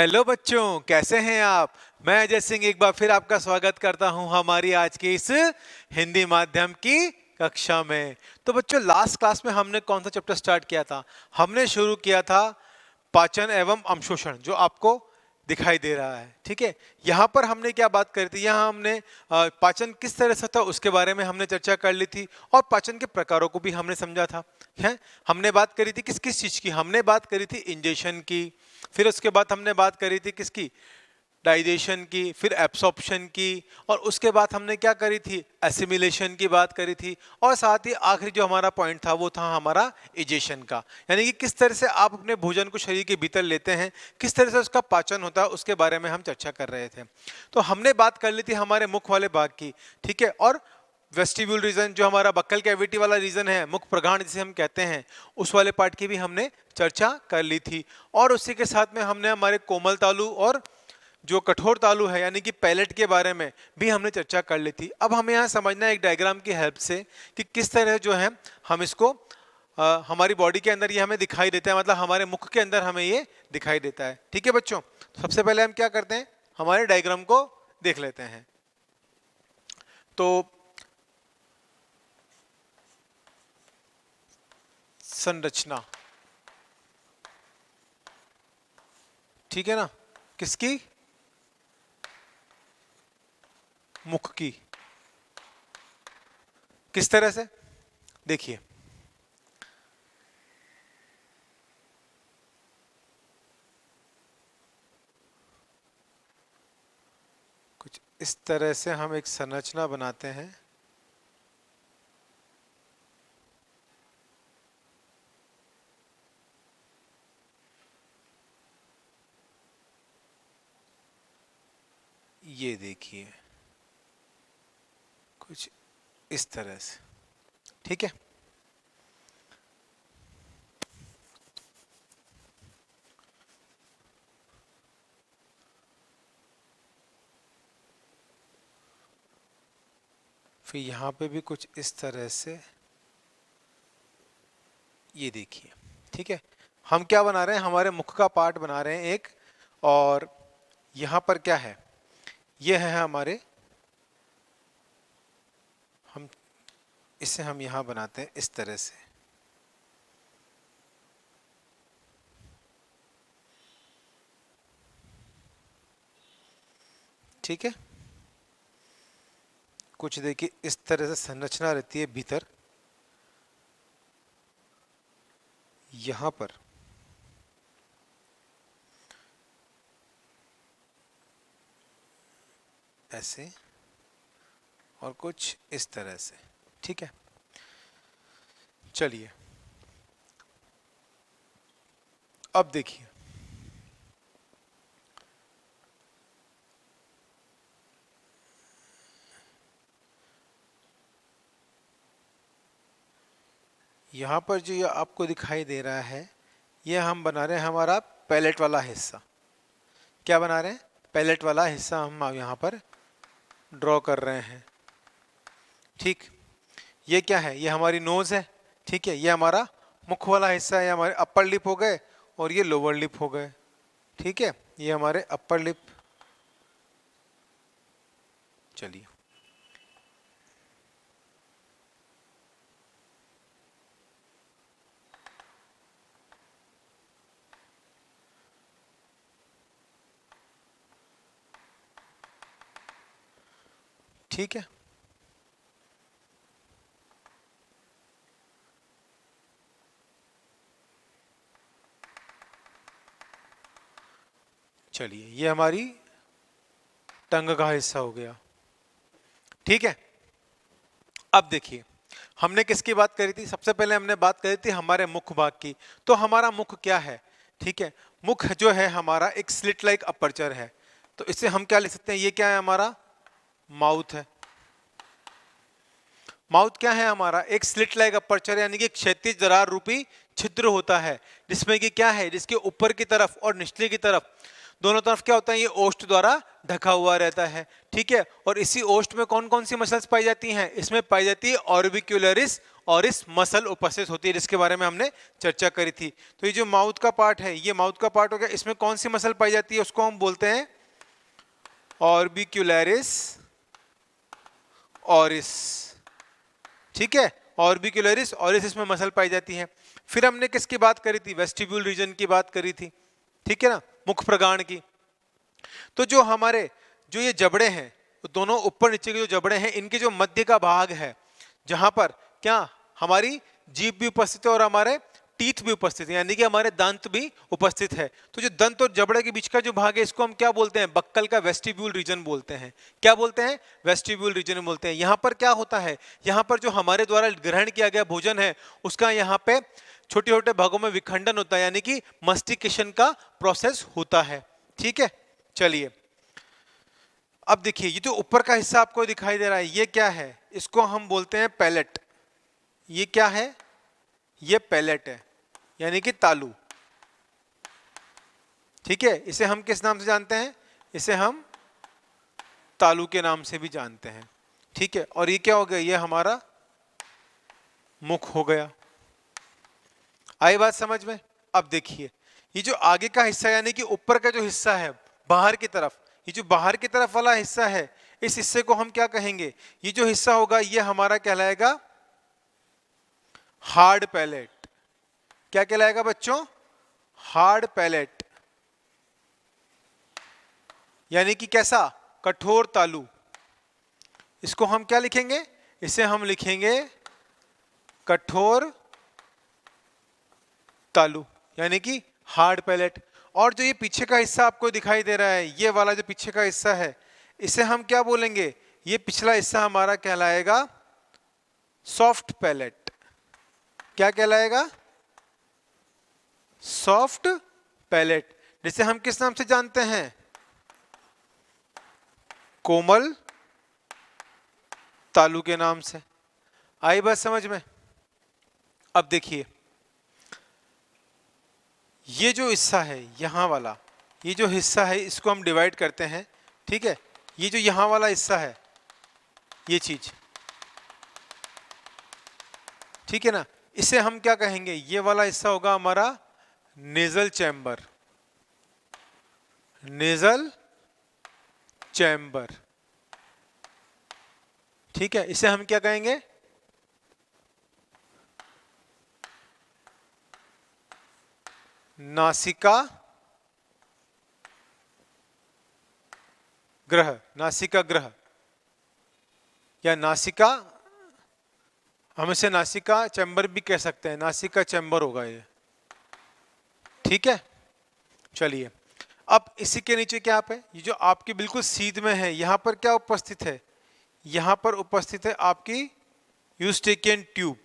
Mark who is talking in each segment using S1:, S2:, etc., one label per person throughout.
S1: Hello बच्चों, कैसे हैं आप। मैं अजय सिंह एक बार फिर आपका स्वागत करता हूं हमारी आज की इस हिंदी माध्यम की कक्षा में। तो बच्चों, लास्ट क्लास में हमने कौन सा चैप्टर स्टार्ट किया था? हमने शुरू किया था पाचन एवं अवशोषण, जो आपको दिखाई दे रहा है। ठीक है, यहाँ पर हमने क्या बात करी थी? यहाँ हमने पाचन किस तरह से था उसके बारे में हमने चर्चा कर ली थी, और पाचन के प्रकारों को भी हमने समझा था। है, हमने बात करी थी किस किस चीज की? हमने बात करी थी इंजेशन की, फिर उसके बाद हमने बात करी थी किसकी? डाइजेशन की, फिर एब्सॉर्प्शन की, और उसके बाद हमने क्या करी थी? एसिमिलेशन की बात करी थी, और साथ ही आखिरी जो हमारा पॉइंट था वो था हमारा इजेशन का, यानी कि किस तरह से आप अपने भोजन को शरीर के भीतर लेते हैं, किस तरह से उसका पाचन होता है, उसके बारे में हम चर्चा कर रहे थे। तो हमने बात कर ली थी हमारे मुख वाले भाग की। ठीक है, और वेस्टिब्यूल रीजन, जो हमारा बक्कल कैविटी वाला रीजन है, मुख प्रगाढ़ जिसे हम कहते हैं, उस वाले पार्ट की भी हमने चर्चा कर ली थी। और उसी के साथ में हमने हमारे कोमल तालु और जो कठोर तालु है यानी कि पैलेट के बारे में भी हमने चर्चा कर ली थी। अब हमें यहाँ समझना है एक डायग्राम की हेल्प से कि किस तरह जो है हम इसको हमारी बॉडी के अंदर ये हमें दिखाई देता है, मतलब हमारे मुख के अंदर हमें ये दिखाई देता है। ठीक है बच्चों, सबसे पहले हम क्या करते हैं, हमारे डायग्राम को देख लेते हैं। तो संरचना, ठीक है ना, किसकी? मुख की। किस तरह से? देखिए, कुछ इस तरह से हम एक संरचना बनाते हैं। ये देखिए, कुछ इस तरह से। ठीक है, फिर यहां पे भी कुछ इस तरह से। ये देखिए, ठीक है, हम क्या बना रहे हैं? हमारे मुख का पार्ट बना रहे हैं एक, और यहां पर क्या है? ये है हमारे, हम इसे हम यहां बनाते हैं इस तरह से। ठीक है, कुछ देखिए इस तरह से संरचना रहती है भीतर। यहां पर ऐसे, और कुछ इस तरह से। ठीक है, चलिए अब देखिए, यहां पर जो ये आपको दिखाई दे रहा है, ये हम बना रहे हैं हमारा पैलेट वाला हिस्सा। क्या बना रहे हैं? पैलेट वाला हिस्सा हम यहां पर ड्रॉ कर रहे हैं। ठीक, ये क्या है? ये हमारी नोज है। ठीक है, ये हमारा मुख वाला हिस्सा है, ये हमारे अपर लिप हो गए, और ये लोअर लिप हो गए। ठीक है, ये हमारे अपर लिप। चलिए, ठीक है, चलिए, ये हमारी टंग का हिस्सा हो गया। ठीक है, अब देखिए, हमने किसकी बात करी थी? सबसे पहले हमने बात करी थी हमारे मुख भाग की। तो हमारा मुख क्या है? ठीक है, मुख जो है हमारा एक स्लिट लाइक अपर्चर है। तो इससे हम क्या लिख सकते हैं? ये क्या है? हमारा माउथ है। माउथ क्या है? हमारा एक स्लिट लाइक अपर्चर, यानी कि क्षैतिज दरार रूपी छिद्र होता है, जिसमें कि क्या है, जिसके ऊपर की तरफ और निचले की तरफ दोनों तरफ क्या होता है? ये ओष्ठ द्वारा ढका हुआ रहता है, ठीक है। और इसी ओष्ठ में कौन कौन सी मसल्स पाई जाती हैं? इसमें पाई जाती है ऑर्बिक्यूलरिस और इस मसल उपस्थित होती है, जिसके बारे में हमने चर्चा करी थी। तो ये जो माउथ का पार्ट है, ये माउथ का पार्ट हो गया, इसमें कौन सी मसल पाई जाती है? उसको हम बोलते हैं ऑर्बिक्यूलरिस ऑरिस, ठीक है। ऑर्बिक्यूलरिस ऑरिस इसमें मसल पाई जाती है। फिर हमने किसकी बात करी थी? वेस्टिब्यूल रीजन की बात करी थी, ठीक है ना, मुख प्रगाण की। तो जो हमारे जो ये जबड़े हैं, दोनों ऊपर नीचे के जो जबड़े हैं, इनके जो मध्य का भाग है, जहां पर क्या हमारी जीभ भी उपस्थित है और हमारे टीथ भी उपस्थित है, यानी कि हमारे दंत भी उपस्थित है। तो जो दंत और जबड़े के बीच का जो भाग है, इसको हम क्या बोलते हैं? बक्कल का वेस्टिब्यूल रीजन बोलते हैं। क्या बोलते हैं? वेस्टिब्यूल रीजन बोलते हैं। यहाँ पर क्या होता है? यहाँ पर जो हमारे द्वारा ग्रहण किया गया भोजन है, उसका यहाँ पे छोटे छोटे भागों में विखंडन होता है, यानी कि मस्टिकेशन का प्रोसेस होता है, ठीक है। चलिए अब देखिए, ये जो ऊपर का हिस्सा आपको दिखाई दे रहा है, ये क्या है? इसको हम बोलते हैं पैलेट। ये क्या है? ये पैलेट है, यानी कि तालू, ठीक है। इसे हम किस नाम से जानते हैं? इसे हम तालू के नाम से भी जानते हैं, ठीक है। और ये क्या हो गया? ये हमारा मुख हो गया। आई बात समझ में? अब देखिए, ये जो आगे का हिस्सा, यानी कि ऊपर का जो हिस्सा है बाहर की तरफ, ये जो बाहर की तरफ वाला हिस्सा है, इस हिस्से को हम क्या कहेंगे? ये जो हिस्सा होगा, ये हमारा कहलाएगा हार्ड पैलेट। क्या कहलाएगा बच्चों? हार्ड पैलेट, यानी कि कैसा? कठोर तालू। इसको हम क्या लिखेंगे? इसे हम लिखेंगे कठोर तालू, यानी कि हार्ड पैलेट। और जो ये पीछे का हिस्सा आपको दिखाई दे रहा है, ये वाला जो पीछे का हिस्सा है, इसे हम क्या बोलेंगे? ये पिछला हिस्सा हमारा कहलाएगा सॉफ्ट पैलेट। क्या कहलाएगा? सॉफ्ट पैलेट, जिसे हम किस नाम से जानते हैं? कोमल तालू के नाम से। आई बात समझ में? अब देखिए, ये जो हिस्सा है यहां वाला, ये जो हिस्सा है, इसको हम डिवाइड करते हैं, ठीक है। ये जो यहां वाला हिस्सा है, ये चीज, ठीक है ना, इसे हम क्या कहेंगे? ये वाला हिस्सा होगा हमारा नेजल चैम्बर। नेजल चैम्बर, ठीक है। इसे हम क्या कहेंगे? नासिका ग्रह, नासिका ग्रह, या नासिका, हम इसे नासिका चैम्बर भी कह सकते हैं। नासिका चैम्बर होगा ये, ठीक है। चलिए, अब इसी के नीचे क्या आप है? ये जो आपकी बिल्कुल सीध में है, यहां पर क्या उपस्थित है? यहां पर उपस्थित है आपकी यूस्टेकियन ट्यूब,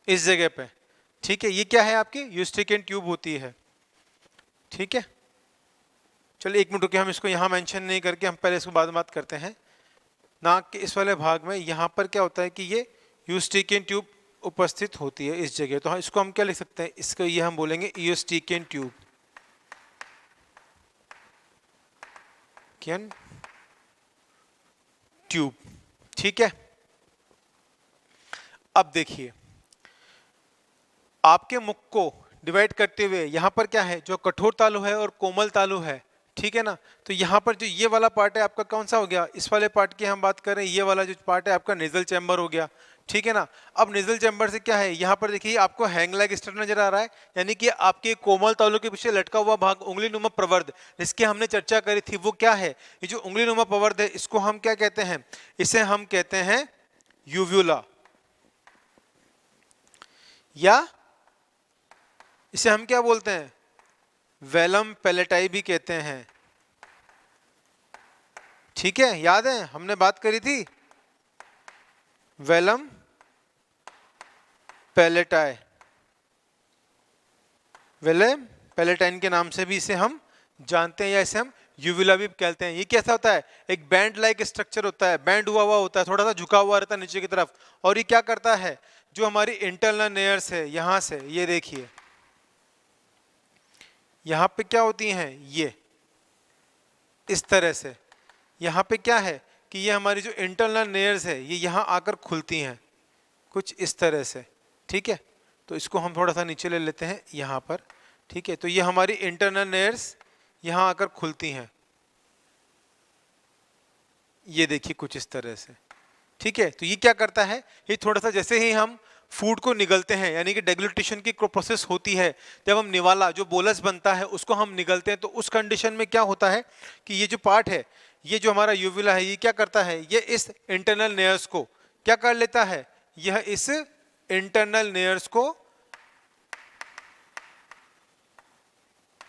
S1: इस जगह पे, ठीक है। ये क्या है? आपकी यूस्टेकियन ट्यूब होती है, ठीक है। चलिए एक मिनट रुकिए, हम इसको यहां मेंशन नहीं करके हम पहले इसको बाद में बात करते हैं। नाक के इस वाले भाग में यहां पर क्या होता है कि ये यूस्टेकियन ट्यूब उपस्थित होती है इस जगह। तो इसको हम क्या लिख सकते हैं? इसको ये हम बोलेंगे यूस्टेकियन ट्यूब, कैन ट्यूब, ठीक है। अब देखिए, आपके मुख को डिवाइड करते हुए यहां पर क्या है? जो कठोर तालु है और कोमल तालु है, ठीक है ना। तो यहां पर जो ये वाला पार्ट है आपका कौन सा हो गया? इस वाले पार्ट की हम बात करें, ये वाला जो पार्ट है आपका नेजल चैम्बर हो गया, ठीक है ना। अब नेजल चैम्बर से क्या है? यहां पर देखिए आपको हैंग लाइक स्ट्रक्चर नजर आ रहा है, यानी कि आपके कोमल तालु के पीछे लटका हुआ भाग, उंगली नुमा प्रवर्ध, जिसकी हमने चर्चा करी थी, वो क्या है? ये जो उंगली नुमा प्रवर्ध है, इसको हम क्या कहते हैं? इसे हम कहते हैं यूव्यूला, या इसे हम क्या बोलते हैं? वेलम पैलेटाई भी कहते हैं, ठीक है। याद है हमने बात करी थी वेलम पैलेटाई, वेलम पैलेटाइन के नाम से भी इसे हम जानते हैं, या इसे हम यूविला भी कहते हैं। ये कैसा होता है? एक बैंड लाइक स्ट्रक्चर होता है, बैंड हुआ हुआ होता है, थोड़ा सा झुका हुआ रहता है नीचे की तरफ। और ये क्या करता है? जो हमारी इंटरनल लेयर्स है, यहां से ये देखिए, यहां पे क्या होती हैं? ये इस तरह से। यहाँ पे क्या है कि ये हमारी जो इंटरनल लेयर्स है ये यहाँ आकर खुलती हैं कुछ इस तरह से, ठीक है। तो इसको हम थोड़ा सा नीचे ले लेते हैं यहाँ पर, ठीक है। तो ये हमारी इंटरनल लेयर्स यहाँ आकर खुलती हैं, ये देखिए कुछ इस तरह से, ठीक है। तो ये क्या करता है, ये थोड़ा सा जैसे ही हम फूड को निगलते हैं, यानी कि डेग्लूटेशन की प्रोसेस होती है, जब हम निवाला जो बोलस बनता है उसको हम निगलते हैं, तो उस कंडीशन में क्या होता है कि ये जो पार्ट है, ये जो हमारा यूविला है, ये क्या करता है, ये इस इंटरनल लेयर्स को क्या कर लेता है, यह इस इंटरनल लेयर्स को,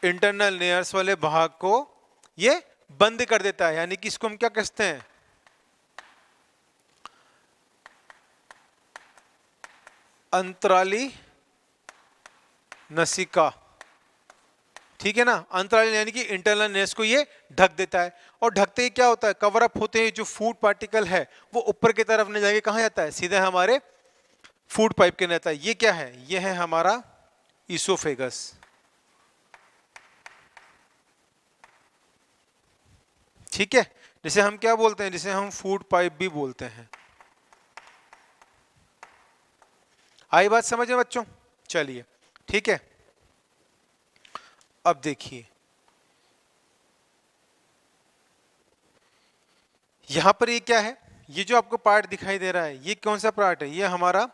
S1: इंटरनल लेयर्स वाले भाग को ये बंद कर देता है, यानी कि इसको हम क्या कहते हैं, अंतराली नसिका, ठीक है ना। अंतराली यानी कि इंटरनल लेयर्स को ये ढक देता है, और ढकते ही क्या होता है, कवर अप होते ही जो फूड पार्टिकल है वो ऊपर की तरफ नहीं जाके कहां जाता है, सीधे हमारे फूड पाइप के रहता है। ये क्या है, ये है हमारा इसोफेगस, ठीक है। जिसे हम क्या बोलते हैं, जिसे हम फूड पाइप भी बोलते हैं। आई बात समझ में बच्चों, चलिए ठीक है। अब देखिए यहां पर ये क्या है, ये जो आपको पार्ट दिखाई दे रहा है ये कौन सा पार्ट है, ये हमारा,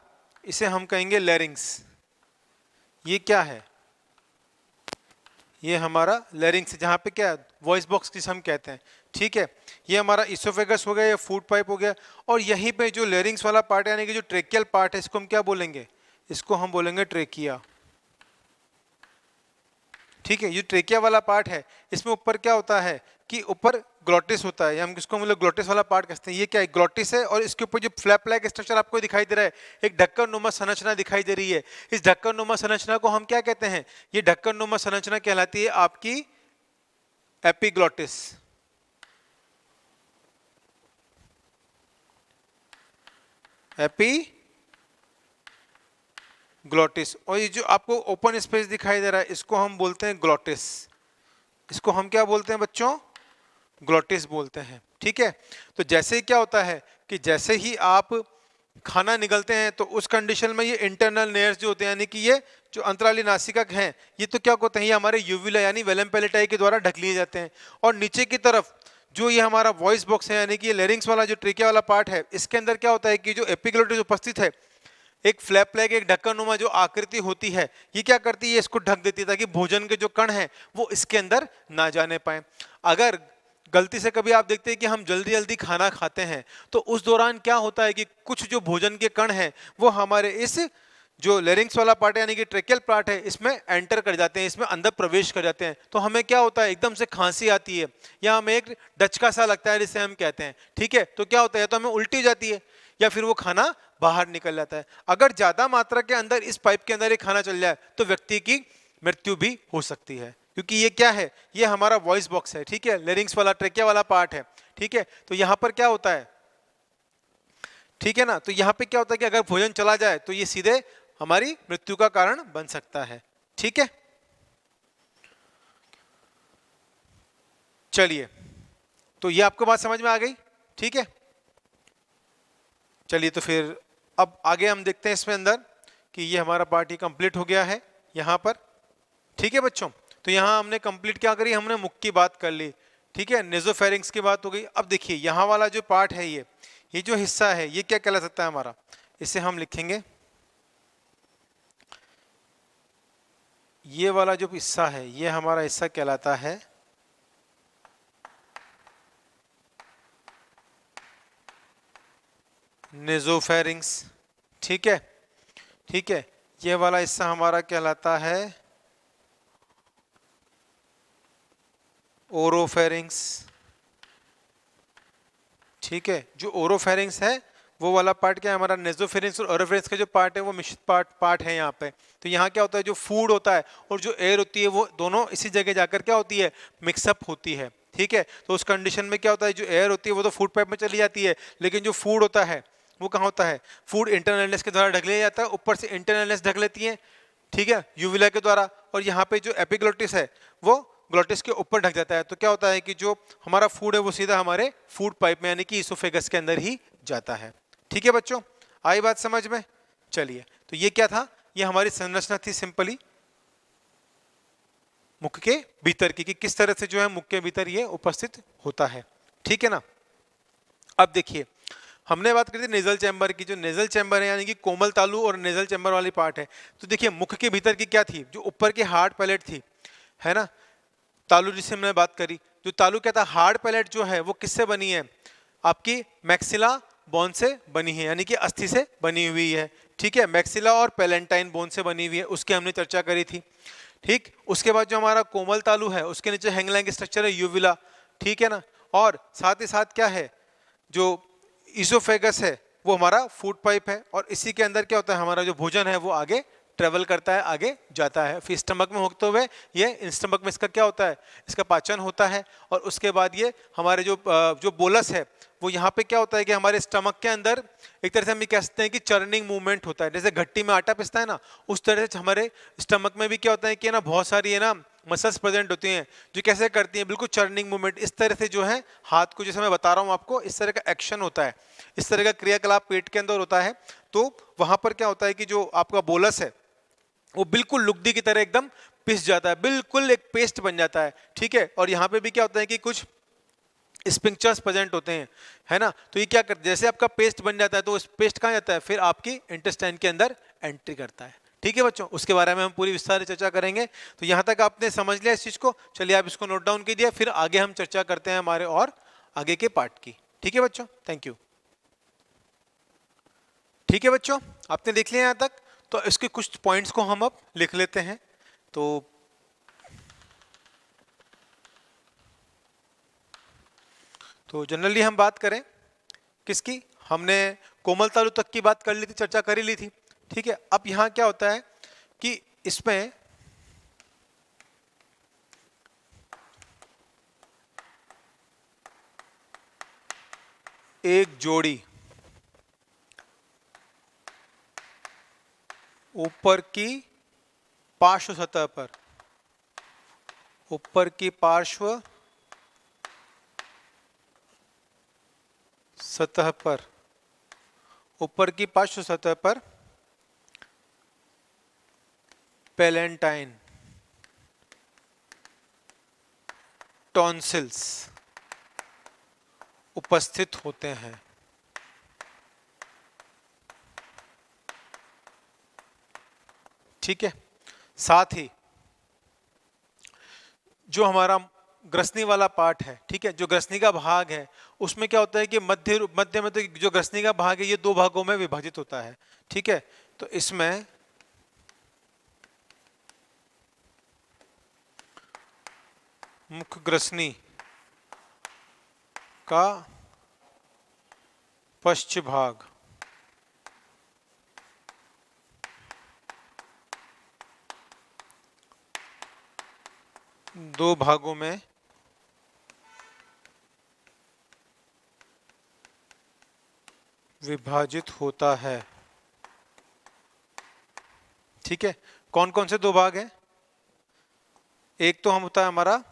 S1: इसे हम कहेंगे लैरिंग्स। ये क्या है, ये हमारा लैरिंग्स, जहां पे क्या वॉइस बॉक्स जिसे हम कहते हैं, ठीक है। ये हमारा इसोफेगस हो गया, ये फूड पाइप हो गया, और यहीं पे जो लैरिंग्स वाला पार्ट है, यानी कि जो ट्रेकियल पार्ट है, इसको हम क्या बोलेंगे, इसको हम बोलेंगे ट्रेकिया, ठीक है। ये ट्रेकिया वाला पार्ट है, इसमें ऊपर क्या होता है कि ऊपर ग्लोटिस होता है, हम किसको मतलब ग्लोटिस वाला पार्ट कहते हैं। ये क्या है, ग्लोटिस है, और इसके ऊपर जो फ्लैप लाइक स्ट्रक्चर आपको दिखाई दे रहा है, एक ढक्कन नुमा संरचना दिखाई दे रही है। इस ढक्कन नुमा संरचना को हम क्या कहते हैं, ये ढक्कन नुमा संरचना कहलाती है आपकी एपिग्लोटिस, ग्लोटिस। और ये जो आपको ओपन स्पेस दिखाई दे रहा है, इसको हम बोलते हैं ग्लोटिस, इसको हम क्या बोलते हैं बच्चों, ग्लोटिस बोलते हैं, ठीक है। तो जैसे ही क्या होता है कि जैसे ही आप खाना निगलते हैं, तो उस कंडीशन में ये इंटरनल लेयर्स जो होते हैं, यानी कि ये जो अंतराली नासिका हैं, ये तो क्या होते हैं, ये हमारे यूविला यानी वेलम पेलेटाई के द्वारा ढक लिए जाते हैं। और नीचे की तरफ जो ये हमारा वॉइस बॉक्स है, यानी कि ये लैरिंग्स वाला जो ट्रेकिया वाला पार्ट है, इसके अंदर क्या होता है कि जो एपिग्लोटिस उपस्थित है, एक फ्लैप लाइक एक ढक्कनुमा जो आकृति होती है, ये क्या करती है, इसको ढक देती है, ताकि भोजन के जो कण हैं वो इसके अंदर ना जाने पाए। अगर गलती से कभी आप देखते हैं कि हम जल्दी जल्दी खाना खाते हैं, तो उस दौरान क्या होता है कि कुछ जो भोजन के कण हैं वो हमारे इस जो लैरिंग्स वाला पार्ट है, यानी कि ट्रेकियल पार्ट है, इसमें एंटर कर जाते हैं, इसमें अंदर प्रवेश कर जाते हैं। तो हमें क्या होता है, एकदम से खांसी आती है, या हमें एक डचका सा लगता है जिसे हम कहते हैं, ठीक है। तो क्या होता है, तो हमें उल्टी जाती है, या फिर वो खाना बाहर निकल जाता है। अगर ज्यादा मात्रा के अंदर इस पाइप के अंदर ये खाना चल जाए, तो व्यक्ति की मृत्यु भी हो सकती है, क्योंकि ये क्या है, ये हमारा वॉइस बॉक्स है, ठीक है, लैरिंग्स वाला ट्रेकिया वाला पार्ट है, ठीक है। तो यहां पर क्या होता है, ठीक है ना, तो यहां पे क्या होता है कि अगर भोजन चला जाए तो ये सीधे हमारी मृत्यु का कारण बन सकता है, ठीक है। चलिए, तो ये आपको बात समझ में आ गई, ठीक है। चलिए, तो फिर अब आगे हम देखते हैं इसमें अंदर कि ये हमारा पार्ट ही कंप्लीट हो गया है यहां पर, ठीक है बच्चों। तो यहां हमने कंप्लीट क्या करी, हमने मुख की बात कर ली, ठीक है, नेजोफेरिंग्स की बात हो गई। अब देखिए यहां वाला जो पार्ट है, ये जो हिस्सा है, ये क्या कहला सकता है हमारा, इसे हम लिखेंगे, ये वाला जो हिस्सा है ये हमारा हिस्सा कहलाता है नेजोफेरिंग्स, ठीक है, ठीक है। ये वाला हिस्सा हमारा कहलाता है ओरोफेरिंग्स, ठीक है। जो ओरोफेरिंग्स है वो वाला पार्ट क्या है हमारा, नेजोफेरिंग्स और ओरोफेरिंग्स का जो पार्ट है वो मिश्रित पार्ट है यहाँ पे। तो यहाँ क्या होता है, जो फूड होता है और जो एयर होती है वो दोनों इसी जगह जाकर क्या होती है, मिक्सअप होती है, ठीक है। तो उस कंडीशन में क्या होता है, जो एयर होती है वो तो फूड पाइप में चली जाती है, लेकिन जो फूड होता है वो कहाँ होता है, फूड इंटरनल के द्वारा ढक लिया जाता है, ऊपर से इंटरनल ढक लेती है, ठीक है, यूविला के द्वारा। और यहाँ पे जो एपिग्लोटिस है वो ग्लॉटिस के ऊपर ढक जाता है, तो क्या होता है कि जो हमारा फूड है वो सीधा हमारे फूड पाइप में यानी कि इसोफेगस के अंदर ही जाता है। ठीक है बच्चों, आई बात समझ में? चलिए, तो ये क्या था, ये हमारी संरचना थी सिंपली मुख के भीतर की, कि किस तरह से जो है मुख के भीतर ये उपस्थित होता है। ठीक है ना। अब देखिए, हमने बात करी थी नेजल चैम्बर की। जो नेजल चैम्बर है यानी कि कोमल तालु और नेजल चैम्बर वाली पार्ट है, तो देखिए मुख के भीतर की क्या थी, जो ऊपर की हार्ड पैलेट थी, है ना, तालु जिससे हमने बात करी। जो तालु क्या था, हार्ड पैलेट जो है वो किससे बनी है, आपकी मैक्सिला बोन से बनी है, यानी कि अस्थि से बनी हुई है। ठीक है, मैक्सिला और पैलेंटाइन बोन से बनी हुई है, उसकी हमने चर्चा करी थी। ठीक, उसके बाद जो हमारा कोमल तालु है उसके नीचे हैंगलाइंग स्ट्रक्चर है यूविला। ठीक है ना, और साथ ही साथ क्या है, जो इसोफेगस है वो हमारा फूड पाइप है, और इसी के अंदर क्या होता है, हमारा जो भोजन है वो आगे ट्रेवल करता है, आगे जाता है। फिर स्टमक में होते हुए ये स्टमक में इसका क्या होता है, इसका पाचन होता है, और उसके बाद ये हमारे जो बोलस है वो यहाँ पे क्या होता है कि हमारे स्टमक के अंदर एक तरह से हम ये कह सकते हैं कि चर्निंग मूवमेंट होता है, जैसे घट्टी में आटा पिसता है ना, उस तरह से हमारे स्टमक में भी क्या होता है कि ना बहुत सारी है ना मसल्स प्रेजेंट होती हैं, जो कैसे करती हैं, बिल्कुल चर्निंग मूवमेंट। इस तरह से जो है हाथ को, जैसे मैं बता रहा हूँ आपको, इस तरह का एक्शन होता है, इस तरह का क्रियाकलाप पेट के अंदर होता है। तो वहां पर क्या होता है कि जो आपका बोलस है वो बिल्कुल लुगदी की तरह एकदम पिस जाता है, बिल्कुल एक पेस्ट बन जाता है। ठीक है, और यहाँ पे भी क्या होता है कि कुछ स्पिंक्चर्स प्रेजेंट होते हैं, है ना, तो ये क्या करते, जैसे आपका पेस्ट बन जाता है तो उस पेस्ट कहाँ जाता है, फिर आपकी इंटेस्टाइन के अंदर एंट्री करता है। ठीक है बच्चों, उसके बारे में हम पूरी विस्तार से चर्चा करेंगे। तो यहाँ तक आपने समझ लिया इस चीज को, चलिए आप इसको नोट डाउन कीजिए, फिर आगे हम चर्चा करते हैं हमारे और आगे के पार्ट की। ठीक है बच्चों, थैंक यू। ठीक है बच्चों, आपने देख लिया यहाँ तक, तो इसके कुछ पॉइंट्स को हम अब लिख लेते हैं। तो जनरली हम बात करें किसकी, हमने कोमल तालु तक की बात कर ली थी, चर्चा कर ही ली थी। ठीक है, अब यहां क्या होता है कि इसमें एक जोड़ी ऊपर की पार्श्व सतह पर, ऊपर की पार्श्व सतह पर, ऊपर की पार्श्व सतह पर पैलेंटाइन टॉन्सिल्स उपस्थित होते हैं। ठीक है, साथ ही जो हमारा ग्रसनी वाला पार्ट है, ठीक है, जो ग्रसनी का भाग है, उसमें क्या होता है कि मध्य मध्य में जो ग्रसनी का भाग है ये दो भागों में विभाजित होता है। ठीक है, तो इसमें मुख ग्रसनी का पश्च भाग दो भागों में विभाजित होता है। ठीक है, कौन कौन से दो भाग हैं, एक तो हम होता है हमारा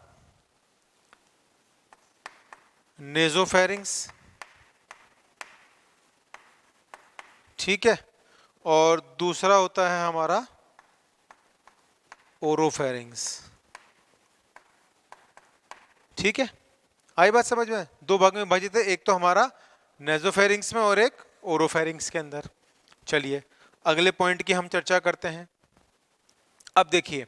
S1: नेजोफेरिंग्स, ठीक है, और दूसरा होता है हमारा ओरोफेरिंग्स। ठीक है, आई बात समझ में, दो भाग में विभाजित है, एक तो हमारा नेजोफेरिंग्स में और एक ओरोफेरिंग्स के अंदर। चलिए अगले पॉइंट की हम चर्चा करते हैं। अब देखिए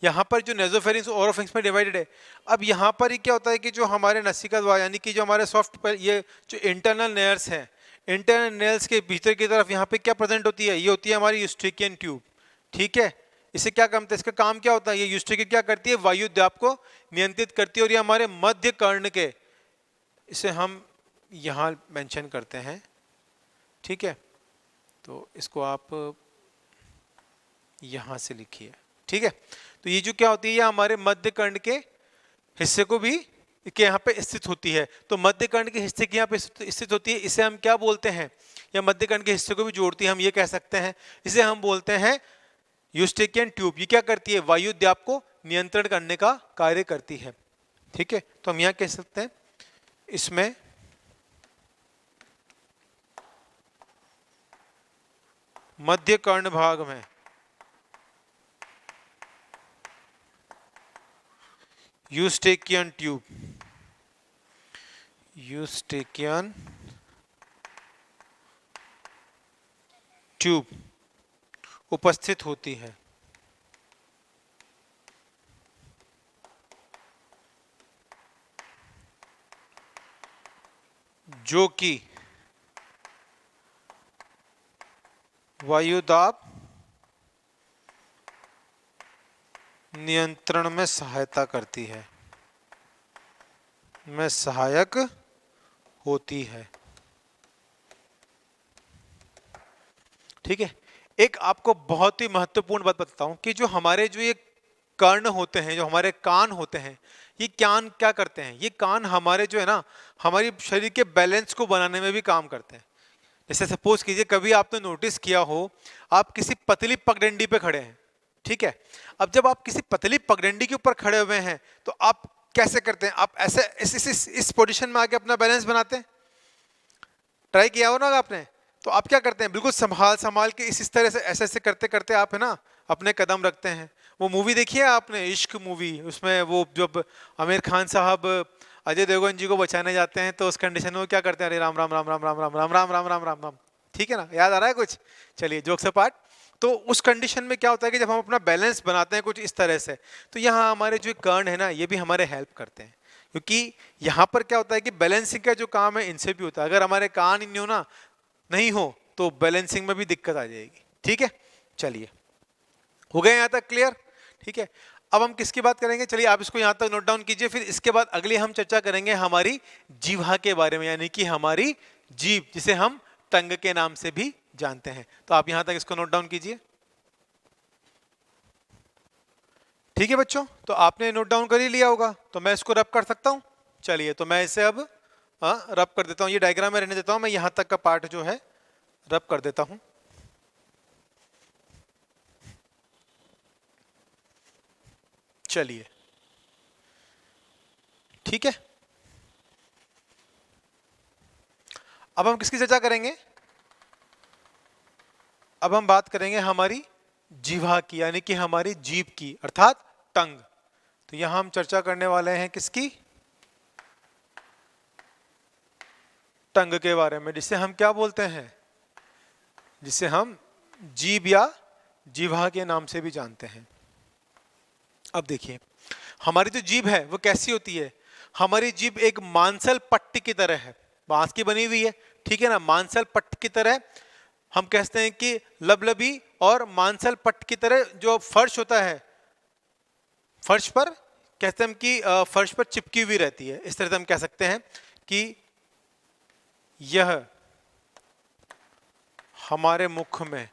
S1: यहाँ पर जो नेजोफेरिंग्स और ओरोफेरिंग्स में डिवाइडेड है, अब यहाँ पर ही क्या होता है कि जो हमारे नसिका द्वार यानी कि जो हमारे सॉफ्ट पर ये जो इंटरनल नेयर्स हैं, इंटरनल नेयर्स के भीतर की तरफ यहाँ पे क्या प्रेजेंट होती है, ये होती है हमारी यूस्ट्रिकियन ट्यूब। ठीक है, इसे क्या काम, इसका काम क्या होता है, ये यूस्ट्रिकियन क्या करती है, वायु दाब को नियंत्रित करती है, और ये हमारे मध्य कर्ण के, इसे हम यहाँ मेंशन करते हैं। ठीक है, तो इसको आप यहाँ से लिखिए। ठीक है, तो ये जो क्या होती है, ये हमारे मध्य कर्ण के हिस्से को भी के यहाँ पे स्थित होती है। तो मध्य कर्ण के हिस्से की यहाँ पे स्थित होती है, इसे हम क्या बोलते हैं, या मध्य कर्ण के हिस्से को भी जोड़ती है, हम ये कह सकते हैं, इसे हम बोलते हैं यूस्ट्रिकियन ट्यूब। ये क्या करती है, वायु दाब को नियंत्रण करने का कार्य करती है। ठीक है, तो हम यहां कह सकते हैं इसमें मध्य कर्ण भाग में यूस्टेकियन ट्यूब उपस्थित होती है, जो कि वायुदाब नियंत्रण में सहायता करती है, में सहायक होती है। ठीक है, एक आपको बहुत ही महत्वपूर्ण बात बताता हूं कि जो हमारे जो ये कर्ण होते हैं, जो हमारे कान होते हैं, ये कान क्या करते हैं? ये कान हमारे जो है ना, हमारी शरीर के बैलेंस को बनाने में भी काम करते हैं। जैसे सपोज कीजिए कभी आपने नोटिस किया हो, आप किसी पतली पगडंडी पे खड़े हैं, ठीक है। अब जब आप किसी पतली पगडंडी के ऊपर खड़े हुए हैं तो आप कैसे करते हैं? आप ऐसे इस पोजीशन में आके अपना बैलेंस बनाते हैं। ट्राई किया हो ना आपने, तो आप क्या करते हैं? बिल्कुल संभाल संभाल के इस तरह से ऐसे ऐसे करते करते आप है ना अपने कदम रखते हैं। वो मूवी देखी है आपने, इश्क मूवी? उसमें वो जब आमिर खान साहब अजय देवगन जी को बचाने जाते हैं तो उस कंडीशन में वो क्या करते हैं? अरे राम राम राम राम राम राम राम राम राम राम राम राम। ठीक है ना, याद आ रहा है कुछ? चलिए, जोक्स अपार्ट, तो उस कंडीशन में क्या होता है कि जब हम अपना बैलेंस बनाते हैं कुछ इस तरह से, तो यहाँ हमारे जो कर्ण है ना, ये भी हमारे हेल्प करते हैं। क्योंकि यहाँ पर क्या होता है कि बैलेंसिंग का जो काम है इनसे भी होता है। अगर हमारे कान इन ना नहीं हो तो बैलेंसिंग में भी दिक्कत आ जाएगी। ठीक है, चलिए, हो गया यहाँ तक क्लियर? ठीक है, अब हम किसकी बात करेंगे? चलिए आप इसको यहाँ तक नोट डाउन कीजिए, फिर इसके बाद अगली हम चर्चा करेंगे हमारी जीवा के बारे में, यानी कि हमारी जीभ, जिसे हम टंग के नाम से भी जानते हैं। तो आप यहाँ तक इसको नोट डाउन कीजिए। ठीक है बच्चों, तो आपने नोट डाउन कर ही लिया होगा, तो मैं इसको रब कर सकता हूँ। चलिए, तो मैं इसे अब रब कर देता हूँ, ये डायग्राम में रहने देता हूँ, मैं यहाँ तक का पार्ट जो है रब कर देता हूँ। चलिए, ठीक है, अब हम किसकी चर्चा करेंगे? अब हम बात करेंगे हमारी जीवा की, यानी कि हमारी जीभ की, अर्थात टंग। तो यहां हम चर्चा करने वाले हैं किसकी? टंग के बारे में, जिसे हम क्या बोलते हैं? जिसे हम जीभ या जीवा के नाम से भी जानते हैं। अब देखिए, हमारी जो जीभ है वो कैसी होती है? हमारी जीभ एक मांसल पट्टी की तरह है, बांस की बनी हुई है, ठीक है ना, मांसल पट्टी की तरह। हम कहते हैं कि लबलबी और मांसल पट्ट की तरह जो फर्श होता है, फर्श पर कहते हैं कि फर्श पर चिपकी हुई रहती है। इस तरह से हम कह सकते हैं कि यह हमारे मुख में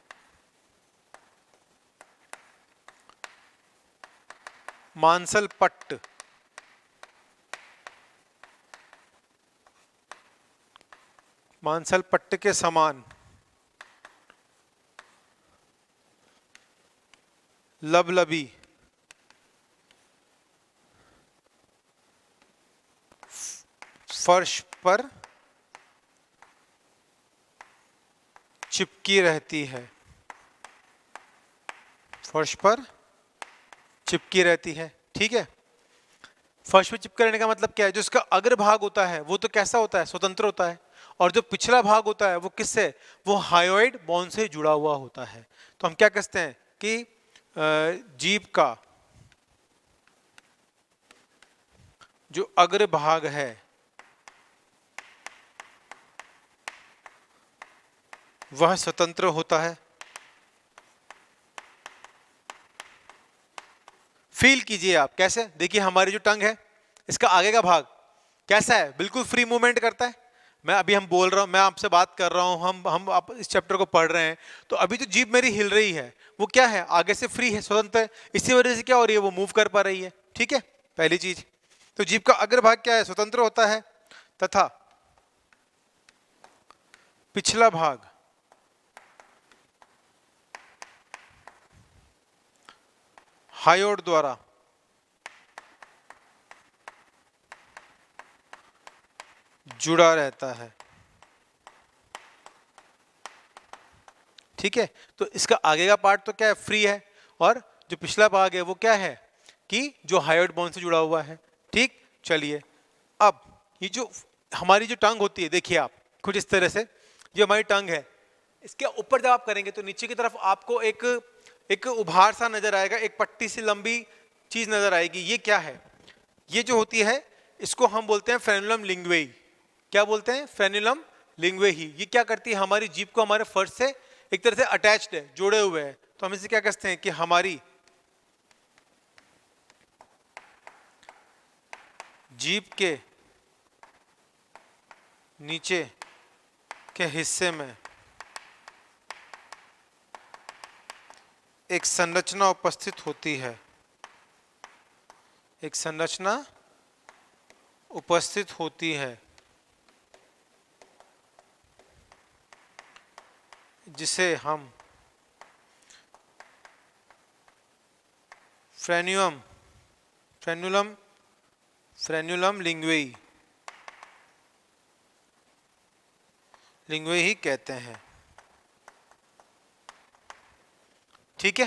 S1: मांसल पट्ट के समान लबलबी फर्श पर चिपकी रहती है, फर्श पर चिपकी रहती है। ठीक है, फर्श पे चिपके रहने का मतलब क्या है? जो इसका अग्र भाग होता है वो तो कैसा होता है? स्वतंत्र होता है। और जो पिछला भाग होता है वो किससे? वो हायोइड बोन से जुड़ा हुआ होता है। तो हम क्या कहते हैं कि जीभ का जो अग्र भाग है वह स्वतंत्र होता है। फील कीजिए आप, कैसे? देखिए, हमारी जो टंग है, इसका आगे का भाग कैसा है? बिल्कुल फ्री मूवमेंट करता है। मैं अभी हम बोल रहा हूं, मैं आपसे बात कर रहा हूं, हम आप इस चैप्टर को पढ़ रहे हैं, तो अभी जो जीभ मेरी हिल रही है वो क्या है? आगे से फ्री है, स्वतंत्र है। इसी वजह से क्या हो रही है? वो मूव कर पा रही है। ठीक है, पहली चीज तो जीभ का अग्र भाग क्या है? स्वतंत्र होता है, तथा पिछला भाग हायोड द्वारा जुड़ा रहता है। ठीक है, तो इसका आगे का पार्ट तो क्या है, फ्री है, और जो पिछला भाग है वो क्या है कि जो हायोइड बोन से जुड़ा हुआ है। ठीक, चलिए अब ये जो हमारी जो टंग होती है, देखिए आप कुछ इस तरह से, जो हमारी टंग है, इसके ऊपर जब आप करेंगे तो नीचे की तरफ आपको एक एक उभार सा नजर आएगा, एक पट्टी सी लंबी चीज नजर आएगी। ये क्या है, ये जो होती है इसको हम बोलते हैं फ्रेनुलम लिंगुएई। क्या बोलते हैं, फ्रेनुलम लिंगुएई। ये क्या करती है, हमारी जीभ को हमारे फर्श से एक तरह से अटैच्ड है, जोड़े हुए हैं। तो हम इसे क्या कहते हैं कि हमारी जीभ के नीचे के हिस्से में एक संरचना उपस्थित होती है, एक संरचना उपस्थित होती है जिसे हम फ्रेनुलम लिंगुएई ही कहते हैं। ठीक है,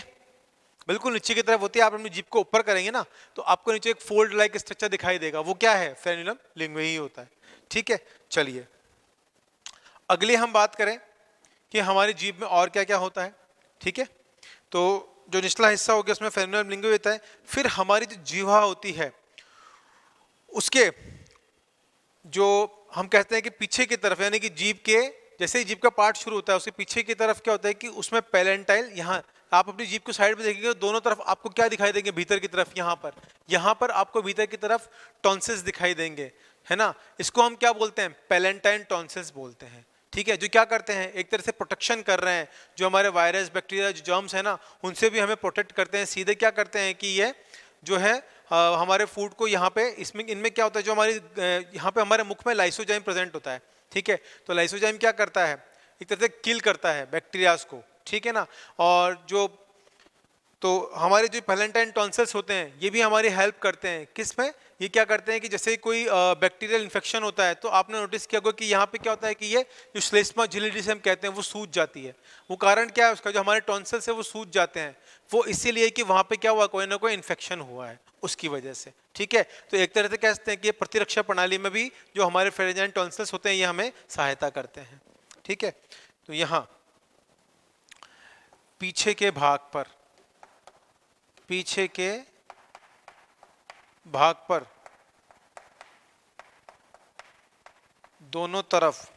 S1: बिल्कुल नीचे की तरफ होती है। आप अपनी जीभ को ऊपर करेंगे ना तो आपको नीचे एक फोल्ड लाइक स्ट्रक्चर दिखाई देगा, वो क्या है, फ्रेनुलम लिंगुएई होता है। ठीक है, चलिए अगली हम बात करें कि हमारी जीभ में और क्या क्या होता है। ठीक है, तो जो निचला हिस्सा हो गया उसमें फ्रेनुलम लिंगुएई होता है। फिर हमारी जो जीवा होती है उसके जो हम कहते हैं कि पीछे की तरफ, यानी कि जीभ के जैसे ही जीभ का पार्ट शुरू होता है उसके पीछे की तरफ क्या होता है कि उसमें पैलेंटाइल, यहाँ आप अपनी जीभ को साइड में देखेंगे दोनों तरफ आपको क्या दिखाई देंगे, भीतर की तरफ यहाँ पर आपको भीतर की तरफ टॉन्सिल्स दिखाई देंगे, है ना। इसको हम क्या बोलते हैं, पैलेंटाइन टॉन्सिल्स बोलते हैं। ठीक है, जो क्या करते हैं, एक तरह से प्रोटेक्शन कर रहे हैं, जो हमारे वायरस बैक्टीरिया जो जर्म्स है ना उनसे भी हमें प्रोटेक्ट करते हैं। सीधे क्या करते हैं कि ये जो है हमारे फूड को यहाँ पे इसमें इनमें क्या होता है, जो हमारी यहाँ पे हमारे मुख में लाइसोजाइम प्रेजेंट होता है। ठीक है, तो लाइसोजाइम क्या करता है, एक तरह से किल करता है बैक्टीरियाज को। ठीक है ना, और जो तो हमारे जो पैलेंटाइन टॉन्सिल्स होते हैं ये भी हमारी हेल्प करते हैं। किस में, ये क्या करते हैं कि जैसे कोई बैक्टीरियल इन्फेक्शन होता है तो आपने नोटिस किया होगा कि यहाँ पे क्या होता है कि ये जो श्लेष्मा झिल्ली जिसे हम कहते हैं वो सूज जाती है। वो कारण क्या है उसका, जो हमारे टॉन्सिल्स है वो सूज जाते हैं, वो इसीलिए कि वहाँ पे क्या हुआ, कोई ना कोई इन्फेक्शन हुआ है उसकी वजह से। ठीक है, तो एक तरह से कहते हैं कि प्रतिरक्षा प्रणाली में भी जो हमारे फेरेंजाइन टॉन्सिल्स होते हैं ये हमें सहायता करते हैं। ठीक है, तो यहाँ पीछे के भाग पर दोनों तरफ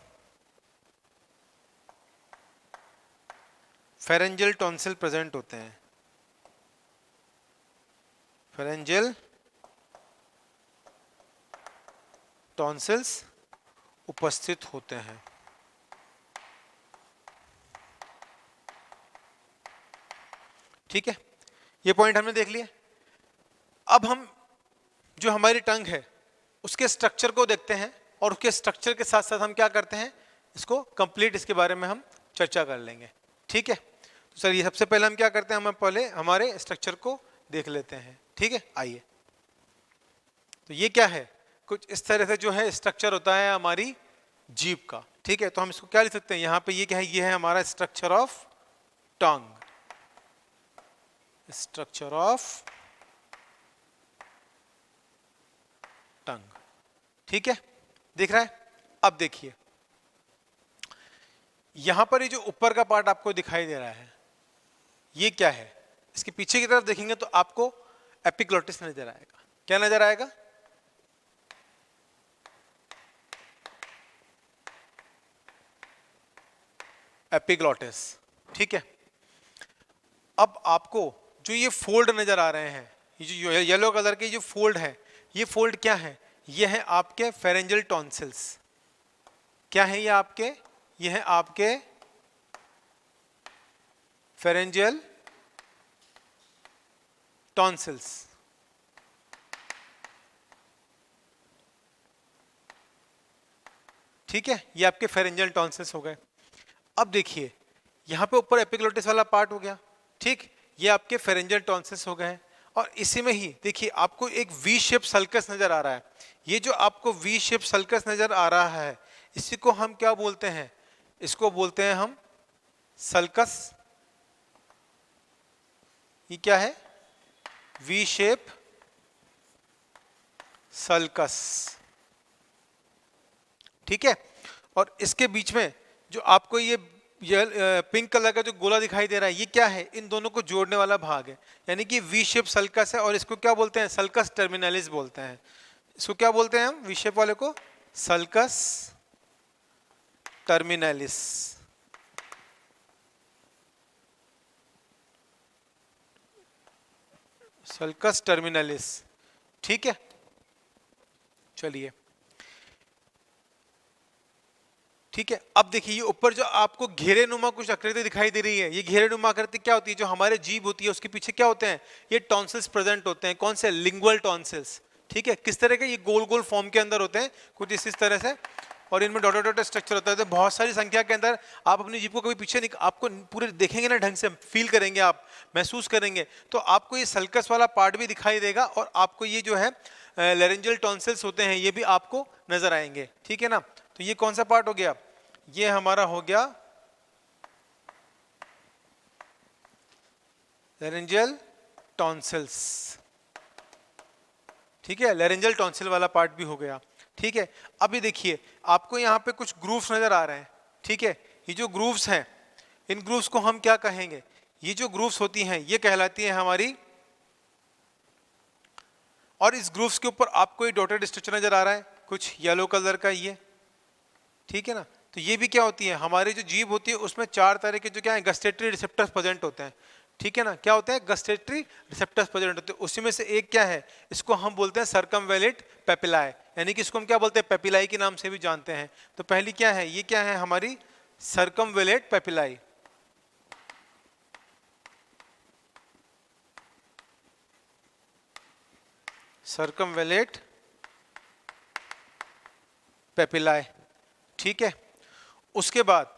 S1: फेरेंजियल टॉन्सिल प्रेजेंट होते हैं, फेरेंजियल टॉन्सिल्स उपस्थित होते हैं। ठीक है, ये पॉइंट हमने देख लिया। अब हम जो हमारी टंग है उसके स्ट्रक्चर को देखते हैं, और उसके स्ट्रक्चर के साथ साथ हम क्या करते हैं, इसको कंप्लीट इसके बारे में हम चर्चा कर लेंगे। ठीक है, तो चलिए सबसे पहले हम क्या करते हैं, हम पहले हमारे स्ट्रक्चर को देख लेते हैं। ठीक है, आइए। तो ये क्या है, कुछ इस तरह से जो है स्ट्रक्चर होता है हमारी जीभ का। ठीक है, तो हम इसको क्या लिख सकते हैं, यहाँ पे ये क्या है, ये है हमारा structure of tongue, structure of tongue. ठीक है, दिख रहा है। अब देखिए यहां पर ये जो ऊपर का पार्ट आपको दिखाई दे रहा है ये क्या है, इसके पीछे की तरफ देखेंगे तो आपको एपिग्लोटिस नजर आएगा। क्या नजर आएगा, एपिग्लोटिस। ठीक है, अब आपको जो ये फोल्ड नजर आ रहे हैं, ये जो येलो कलर के जो फोल्ड है, ये फोल्ड क्या है, ये है आपके फेरेंजियल टॉन्सिल्स। क्या है ये है आपके फेरेंजियल टॉन्सिल्स। ठीक है, ये आपके फेरेंजियल टॉन्सिल्स हो गए। अब देखिए यहां पे ऊपर एपिग्लोटिस वाला पार्ट हो गया। ठीक, ये आपके फेरेंजियल टॉन्सिल्स हो गए। और इसी में ही देखिए आपको एक वी शेप सल्कस नजर आ रहा है। ये जो आपको वी शेप सल्कस नजर आ रहा है, इसी को हम क्या बोलते हैं? इसको बोलते हैं हम सल्कस। ये क्या है? वी शेप सल्कस, ठीक है। और इसके बीच में जो आपको ये पिंक कलर का जो गोला दिखाई दे रहा है, ये क्या है? इन दोनों को जोड़ने वाला भाग है, यानी कि वी शेप सल्कस है। और इसको क्या बोलते हैं? सल्कस टर्मिनलिस बोलते हैं। इसको क्या बोलते हैं हम वी शेप वाले को? Sulcus terminalis. सल्कस टर्मिनलिस, ठीक है। चलिए ठीक है, अब देखिए ये ऊपर जो आपको घेरे नुमा कुछ आकृति दिखाई दे रही है, ये घेरे नुमा आकृति क्या होती है? जो हमारे जीभ होती है उसके पीछे क्या होते हैं? ये टॉन्सिल्स प्रेजेंट होते हैं। कौन से? लिंगुअल टॉन्सिल्स, ठीक है। किस तरह के? ये गोल गोल फॉर्म के अंदर होते हैं, कुछ इस तरह से, और इनमें डॉट डॉट स्ट्रक्चर होता है। तो बहुत सारी संख्या के अंदर आप अपनी जीभ को कभी पीछे आपको पूरे देखेंगे ना, ढंग से फील करेंगे, आप महसूस करेंगे, तो आपको ये सल्कस वाला पार्ट भी दिखाई देगा, और आपको ये जो है लैरिंजियल टॉन्सिल्स होते हैं ये भी आपको नजर आएंगे, ठीक है ना। तो ये कौन सा पार्ट हो गया? ये हमारा हो गया लैरिंजियल टॉन्सिल्स, ठीक है। लैरिंजियल टॉन्सिल वाला पार्ट भी हो गया, ठीक है। अभी देखिए आपको यहाँ पे कुछ ग्रूव्स नजर आ रहे हैं, ठीक है। ये जो ग्रूव्स हैं, इन ग्रूव्स को हम क्या कहेंगे? ये जो ग्रूव्स होती हैं ये कहलाती है हमारी, और इस ग्रूव्स के ऊपर आपको ये डॉटेड स्ट्रक्चर नजर आ रहा है कुछ येलो कलर का, ये ठीक है ना। तो ये भी क्या होती है? हमारी जो जीभ होती है उसमें 4 तरह के जो क्या है गस्टेटरी रिसेप्टर्स प्रेजेंट होते हैं, ठीक है ना। क्या होते हैं? गस्टेटरी रिसेप्टर्स प्रेजेंट होते हैं। उसी में से एक क्या है? इसको हम बोलते हैं सर्कमवेलेट पेपिलाए, यानी कि इसको हम क्या बोलते हैं? पेपिलाई के नाम से भी जानते हैं। तो पहली क्या है? ये क्या है? हमारी सर्कमवेलेट पेपिलाई। सर्कमवेलेट पेपिलाए, ठीक है। उसके बाद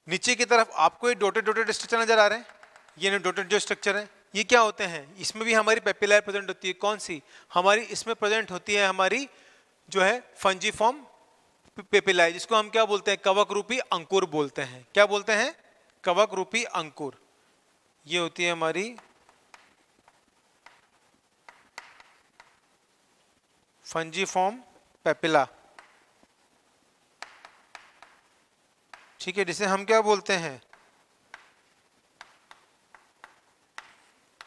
S1: नीचे की तरफ आपको ये डॉटेड डॉटेड स्ट्रक्चर नजर आ रहे हैं, ये डॉटेड जो स्ट्रक्चर है ये क्या होते हैं? इसमें भी हमारी पेपिलाई प्रेजेंट होती है। कौन सी? हमारी इसमें प्रेजेंट होती है हमारी जो है फंजीफॉर्म पेपिलाई, जिसको हम क्या बोलते हैं? कवक रूपी अंकुर बोलते हैं। क्या बोलते हैं? कवक रूपी अंकुर। ये होती है हमारी फंजीफॉर्म पेपिला, ठीक है, जिसे हम क्या बोलते हैं?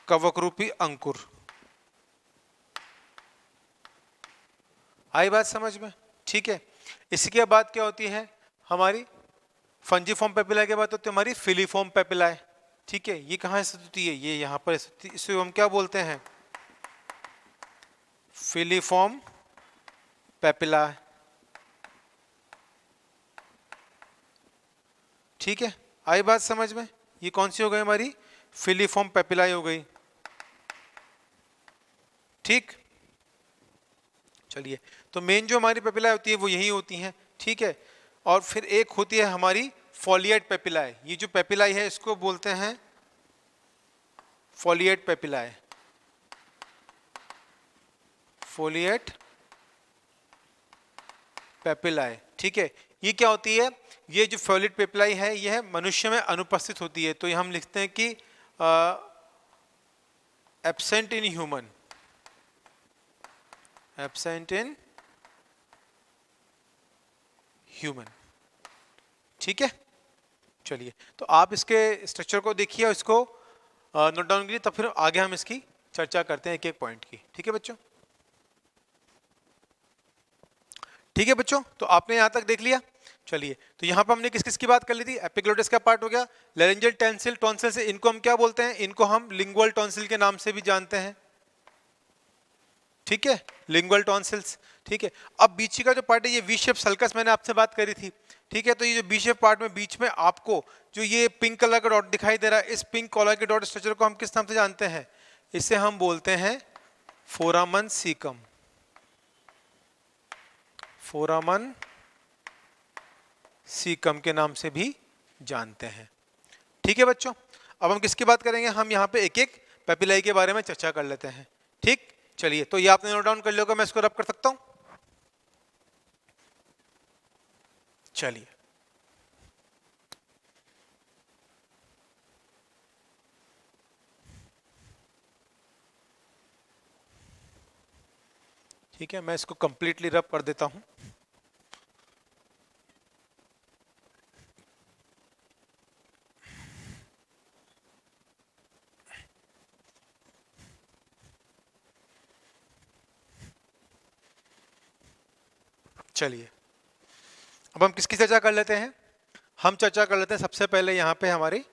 S1: कवक रूपी अंकुर। आई बात समझ में? ठीक है। इसके बाद क्या होती है हमारी फंजीफॉर्म पेपिला के बाद होती है हमारी फिलीफॉर्म पेपिलाए, ठीक है। ये कहाँ स्थित होती है? ये यहाँ पर स्थित, इसे हम क्या बोलते हैं? फिलीफॉर्म पेपिला, ठीक है। आई बात समझ में? ये कौन सी हो गई? हमारी फिलीफॉर्म पेपिलाई हो गई, ठीक। चलिए, तो मेन जो हमारी पेपिलाई होती है वो यही होती हैं, ठीक है। और फिर एक होती है हमारी फॉलिएट पेपिलाई। ये जो पेपिलाई है इसको बोलते हैं फॉलिएट पेपिलाई, फॉलिएट पेपिलाई, ठीक है। ये क्या होती है? ये जो फॉलिएट पेपिलाई है ये मनुष्य में अनुपस्थित होती है। तो ये हम लिखते हैं कि absent in human, absent in human, ठीक है। चलिए, तो आप इसके स्ट्रक्चर को देखिए और इसको नोट डाउन कीजिए, तब फिर आगे हम इसकी चर्चा करते हैं एक एक पॉइंट की, ठीक है बच्चों? ठीक है बच्चों, तो आपने यहां तक देख लिया। चलिए, तो यहां पर हमने किस किस की बात कर ली थी? एपिग्लोटिस का पार्ट हो गया, लैरिंजियल टॉन्सिल, टॉन्सिल से इनको हम क्या बोलते हैं? इनको हम लिंगुअल टॉन्सिल के नाम से भी जानते हैं, ठीक है, लिंगुअल टॉन्सिल्स, ठीक है। अब बीच का जो पार्ट है ये वी शेप सल्कस, मैंने आपसे बात करी थी, ठीक है। तो ये जो वी शेप पार्ट में बीच में आपको जो ये पिंक कलर का डॉट दिखाई दे रहा है, इस पिंक कलर के डॉट स्ट्रक्चर को हम किस नाम से जानते हैं? इसे हम बोलते हैं फोरामन सीकम, फोरामन सीकम के नाम से भी जानते हैं, ठीक है बच्चों। अब हम किसकी बात करेंगे, हम यहाँ पे एक एक पेपिलाई के बारे में चर्चा कर लेते हैं। ठीक, चलिए, तो ये आपने नोट डाउन कर लिया होगा, मैं इसको रब कर सकता हूं। चलिए, ठीक है, मैं इसको कंप्लीटली रब कर देता हूं। चलिए, अब हम किसकी चर्चा कर लेते हैं, हम चर्चा कर लेते हैं सबसे पहले यहाँ पे हमारी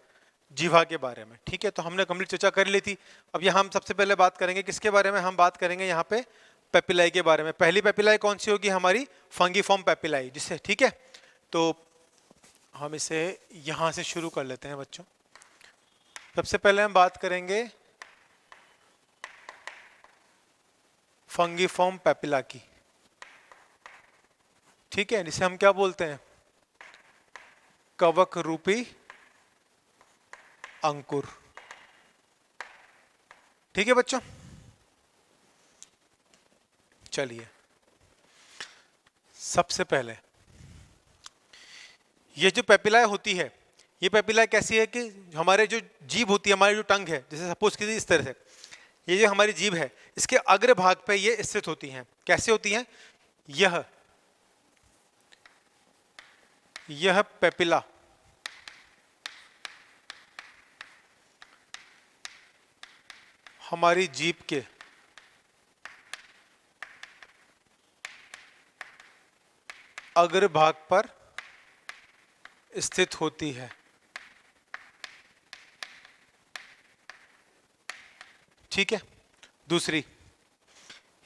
S1: जीवा के बारे में। ठीक है, तो हमने कंप्लीट चर्चा कर ली थी। अब यहाँ हम सबसे पहले बात करेंगे किसके बारे में, हम बात करेंगे यहाँ पे पेपिलाई के बारे में। पहली पेपिलाई कौन सी होगी, हमारी फंगीफॉर्म पेपिलाई, जिससे, ठीक है, तो हम इसे यहाँ से शुरू कर लेते हैं बच्चों। सबसे पहले हम बात करेंगे फंगीफॉर्म पेपिला की। ठीक है, जिसे हम क्या बोलते हैं, कवक रूपी अंकुर। ठीक है बच्चों, चलिए, सबसे पहले ये जो पेपिलाए होती है, ये पेपिलाए कैसी है कि हमारे जो जीभ होती है, हमारी जो टंग है, जैसे सपोज कीजिए इस तरह से, ये जो हमारी जीभ है, इसके अग्र भाग पे ये स्थित होती हैं। कैसे होती हैं, यह पेपिला हमारी जीभ के अग्र भाग पर स्थित होती है। ठीक है, दूसरी,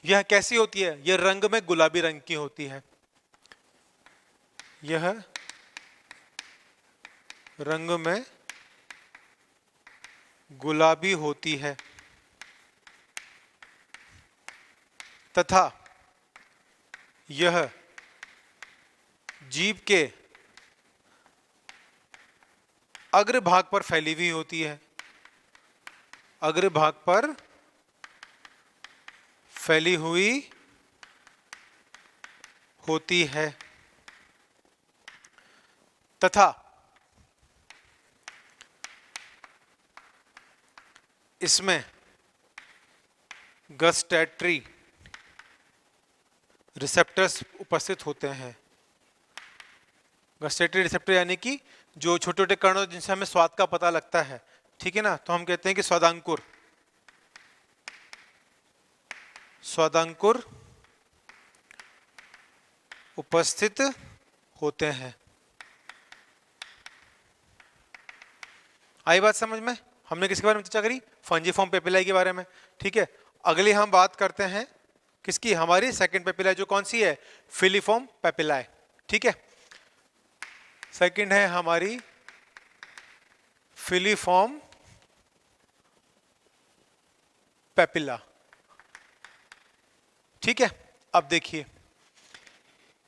S1: यह कैसी होती है, यह रंग में गुलाबी रंग की होती है। यह रंग में गुलाबी होती है तथा यह जीभ के अग्र भाग पर फैली हुई होती है। अग्र भाग पर फैली हुई होती है तथा इसमें गस्टेटरी रिसेप्टर्स उपस्थित होते हैं। गस्टेटरी रिसेप्टर यानी कि जो छोटे छोटे कण जिनसे हमें स्वाद का पता लगता है। ठीक है ना, तो हम कहते हैं कि स्वादांकुर, स्वादांकुर उपस्थित होते हैं। आई बात समझ में, हमने किसके बारे में चर्चा करी, फंजीफॉर्म पेपिलाई के बारे में। ठीक है, अगली हम बात करते हैं किसकी, हमारी सेकंड पेपिलाई, जो कौन सी है, फिलीफॉर्म पेपिलाई। ठीक है, सेकंड है हमारी फिलीफॉर्म पेपिला। ठीक है, अब देखिए,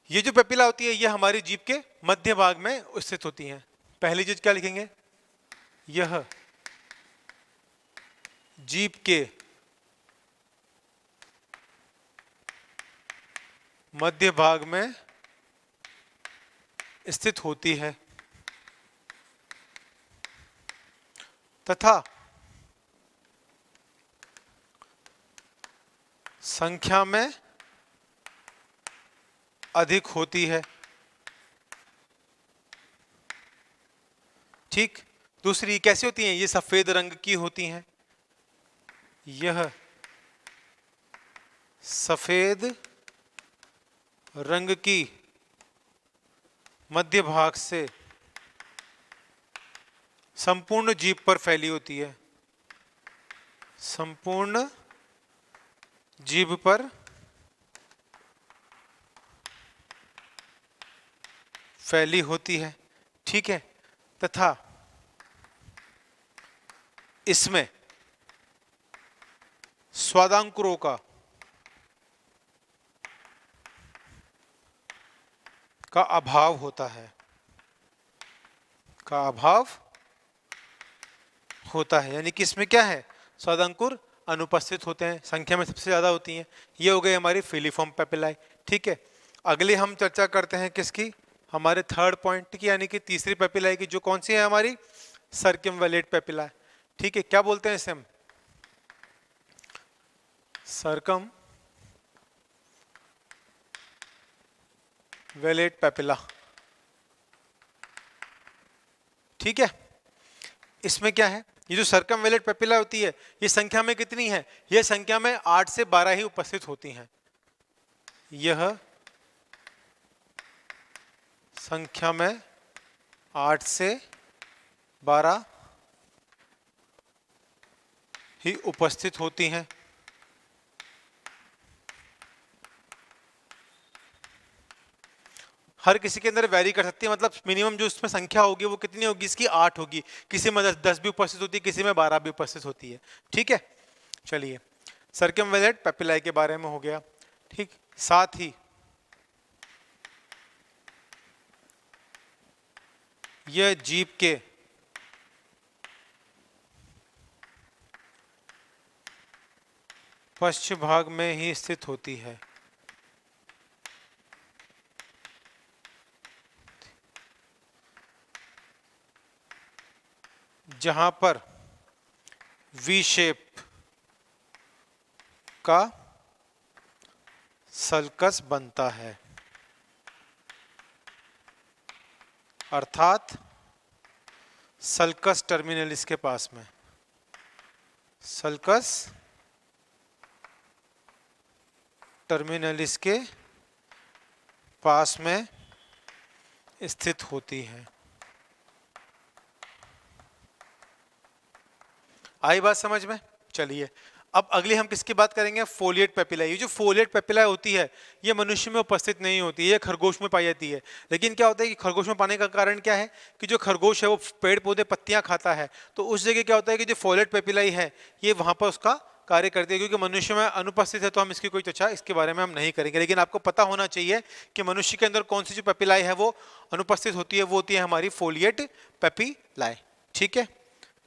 S1: ये जो पेपिला होती है, ये हमारी जीभ के मध्य भाग में स्थित होती हैं। पहली चीज क्या लिखेंगे, यह जीभ के मध्य भाग में स्थित होती है तथा संख्या में अधिक होती है। ठीक, दूसरी कैसी होती हैं, ये सफेद रंग की होती हैं। यह सफेद रंग की मध्य भाग से संपूर्ण जीभ पर फैली होती है। संपूर्ण जीभ पर फैली होती है। ठीक है, तथा इसमें स्वादांकुरों का अभाव होता है, का अभाव होता है, यानी कि इसमें क्या है, स्वादंकुर अनुपस्थित होते हैं, संख्या में सबसे ज्यादा होती हैं। ये हो गई हमारी फिलीफॉर्म पेपिलाई। ठीक है, अगले हम चर्चा करते हैं किसकी, हमारे थर्ड पॉइंट की, यानी कि तीसरी पेपिलाई की, जो कौन सी है हमारी सर्कमवैलेट पेपिलाई। ठीक है, क्या बोलते हैं इसे हम, सर्कमवैलेट पेपिला। ठीक है, इसमें क्या है, ये जो सर्कमवैलेट पेपिला होती है, ये संख्या में कितनी है, ये संख्या में 8 से 12 ही उपस्थित होती हैं। यह संख्या में 8 से 12 ही उपस्थित होती हैं। हर किसी के अंदर वैरी कर सकती है, मतलब मिनिमम जो इसमें संख्या होगी वो कितनी होगी, इसकी 8 होगी। किसी में 10 भी उपस्थित होती है, किसी में 12 भी उपस्थित होती है। ठीक है, चलिए, सर्कमवैलेट पेपिलाई के बारे में हो गया। ठीक, साथ ही यह जीभ के पश्च भाग में ही स्थित होती है। जहां पर वी शेप का सल्कस बनता है, अर्थात सल्कस टर्मिनलिस के पास में, सल्कस टर्मिनलिस के पास में स्थित होती है। आई बात समझ में? चलिए, अब अगली हम किसकी बात करेंगे, फोलिएट पेपिलाई। ये जो फोलिएट पेपिलाई होती है, ये मनुष्य में उपस्थित नहीं होती है, ये खरगोश में पाई जाती है। लेकिन क्या होता है कि खरगोश में पाने का कारण क्या है, कि जो खरगोश है वो पेड़ पौधे पत्तियां खाता है, तो उस जगह क्या होता है कि जो फोलिएट पेपिलाई है ये वहां पर उसका कार्य करती है। क्योंकि मनुष्य में अनुपस्थित है तो हम इसकी कोई चर्चा इसके बारे में हम नहीं करेंगे, लेकिन आपको पता होना चाहिए कि मनुष्य के अंदर कौन सी जो पेपिलाई है वो अनुपस्थित होती है, वो होती है हमारी फोलिएट पेपिलाई। ठीक है,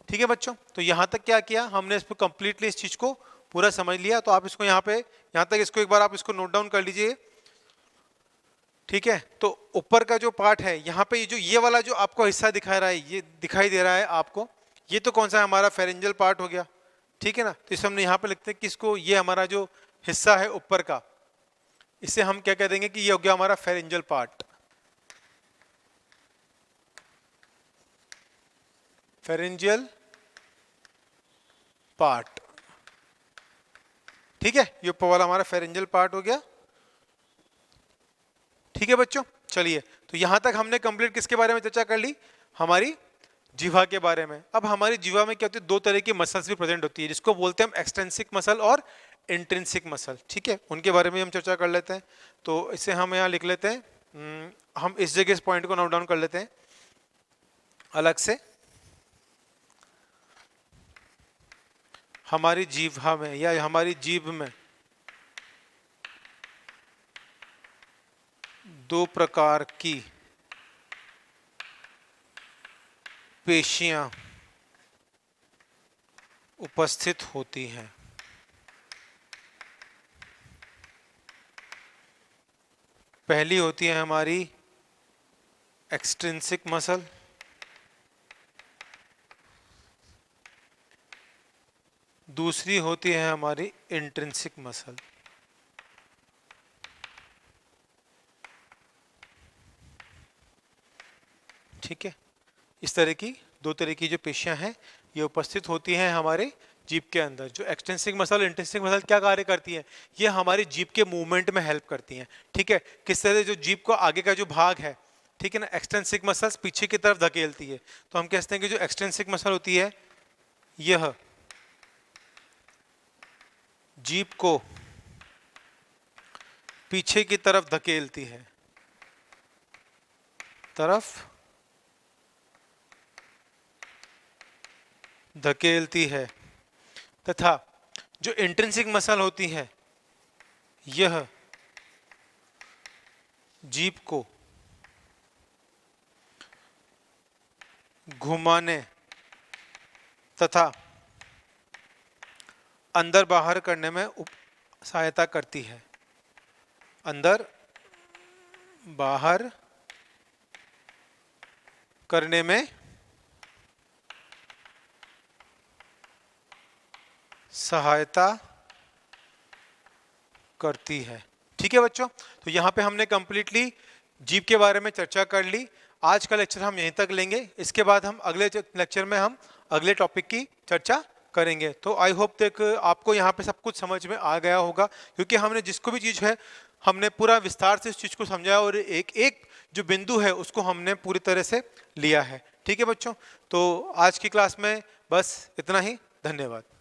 S1: ठीक है बच्चों, तो यहां तक क्या किया हमने, इस पर कंप्लीटली इस चीज को पूरा समझ लिया। तो आप इसको यहां तक इसको एक बार आप इसको नोट डाउन कर लीजिए। ठीक है, तो ऊपर का जो पार्ट है, यहाँ पे ये वाला जो आपको हिस्सा दिखा रहा है, ये दिखाई दे रहा है आपको, ये तो कौन सा है, हमारा फेरेंजियल पार्ट हो गया। ठीक है ना, तो इसे हमने यहाँ पे लिखते हैं कि इसको, ये हमारा जो हिस्सा है ऊपर का, इसे हम क्या कह देंगे कि ये हो गया हमारा फेरेंजियल पार्ट, फेरेंजियल पार्ट। ठीक है, ये ऊपर वाला हमारा फेरेंजियल पार्ट हो गया। ठीक है बच्चों, चलिए, तो यहां तक हमने कंप्लीट किसके बारे में चर्चा कर ली, हमारी जीवा के बारे में। अब हमारी जीवा में क्या होती है, दो तरह की मसल्स भी प्रेजेंट होती है, जिसको बोलते हैं हम एक्सटेंसिक मसल और इंट्रिंसिक मसल। ठीक है, उनके बारे में हम चर्चा कर लेते हैं। तो इसे हम यहाँ लिख लेते हैं, हम इस जगह इस पॉइंट को नोट डाउन कर लेते हैं अलग से। हमारी जीवा में या हमारी जीभ में दो प्रकार की पेशियां उपस्थित होती हैं। पहली होती है हमारी एक्सट्रिंसिक मसल, दूसरी होती है हमारी इंट्रिंसिक मसल। ठीक है, इस तरह की दो तरह की जो पेशियां हैं ये उपस्थित होती हैं हमारे जीभ के अंदर। जो एक्सटेंसिक मसल, इंट्रिंसिक मसल क्या कार्य करती है, ये हमारी जीभ के मूवमेंट में हेल्प करती हैं। ठीक है, किस तरह जो जीभ को आगे का जो भाग है, ठीक है ना, एक्सटेंसिक मसल्स पीछे की तरफ धकेलती है। तो हम कहते हैं कि जो एक्सटेंसिक मसल होती है यह जीभ को पीछे की तरफ धकेलती है, तरफ धकेलती है। तथा जो इंट्रिंसिक मसल होती है यह जीभ को घुमाने तथा अंदर बाहर करने में सहायता करती है। अंदर बाहर करने में सहायता करती है। ठीक है बच्चों, तो यहाँ पे हमने कंप्लीटली जीभ के बारे में चर्चा कर ली। आज का लेक्चर हम यहीं तक लेंगे, इसके बाद हम अगले लेक्चर में हम अगले टॉपिक की चर्चा करेंगे। तो आई होप तक आपको यहाँ पे सब कुछ समझ में आ गया होगा, क्योंकि हमने जिसको भी चीज़ है हमने पूरा विस्तार से इस चीज़ को समझा और एक एक जो बिंदु है उसको हमने पूरी तरह से लिया है। ठीक है बच्चों, तो आज की क्लास में बस इतना ही। धन्यवाद।